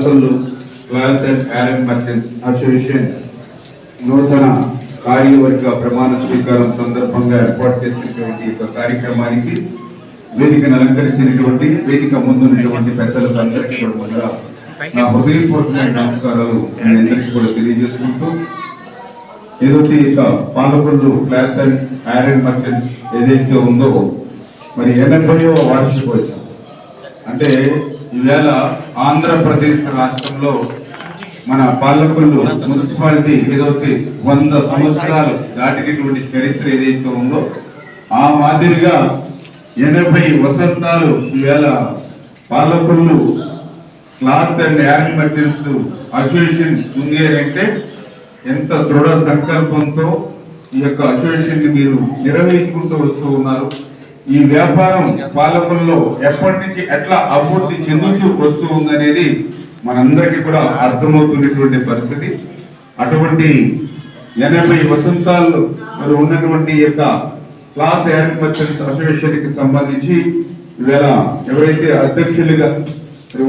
Palakollu cloth and iron merchants association నూతన కార్యవర్గ ప్రమాణ స్వీకారం సందర్భంగా ఏర్పాటు చేసినటువంటి ఒక కార్యక్రమానికి వేదికను అలంకరించినటువంటి వేదిక ముందున్నటువంటి పెద్దలకు అందరికీ కూడా ముందుగా నా హృదయపూర్వకమైన నమస్కారాలు మీ అందరికీ కూడా తెలియజేసుకుంటూ ఏదైతే ఇక Palakollu cloth and iron merchants ఏదైతే ఉందో మరి 80వ వార్షికోత్సవం అంటే ఈవేళ ఆంధ్రప్రదేశ్ రాష్ట్రంలో మన పాలకొల్లు మున్సిపాలిటీ ఏదైతే 100 సంవత్సరాలు దాటినటువంటి చరిత్ర ఏదైతే ఉందో ఆ మాదిరిగా 80 వసంతాలు ఈవేళ Palakollu cloth and iron merchants association ఉంది అంటే ఎంత దృఢ సంకల్పంతో ఈ యొక్క అసోసియేషన్ ని మీరు నిర్వహించుకుంటూ వస్తూ ఉన్నారు. ఈ వ్యాపారం పాలకొల్లో ఎప్పటి నుంచి ఎట్లా అభివృద్ధి చెందుతూ వస్తూ ఉందనేది మనందరికీ కూడా అర్థమవుతున్నటువంటి పరిస్థితి. అటువంటి 80 వసంతాల్లో మరి ఉన్నటువంటి యొక్క క్లాత్ ఐరన్ మర్చెంట్స్ అసోసియేషన్ కి సంబంధించి ఈవేళ ఎవరైతే అధ్యక్షులుగా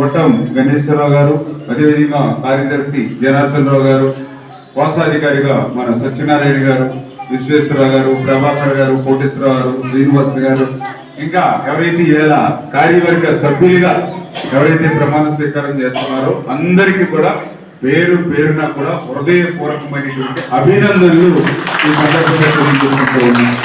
వట్టం గణేశ్వరరావు గారు, అదేవిధంగా కార్యదర్శి జనార్దన్ రావు గారు, కోశాధికారిగా మన సత్యనారాయణ గారు, విశ్వేశ్వరరావు గారు, ప్రభాకర్ గారు, కోటేశ్వరరావు గారు, శ్రీనివాస్ గారు, ఇంకా ఎవరైతే ఈవేళ కార్యవర్గ సభ్యులుగా ఎవరైతే ప్రమాణ స్వీకారం చేస్తున్నారో అందరికీ కూడా పేరు పేరున కూడా హృదయపూర్వకమైనటువంటి అభినందనలు ఈ సందర్భంగా తెలియజేసుకుంటూ ఉన్నాను.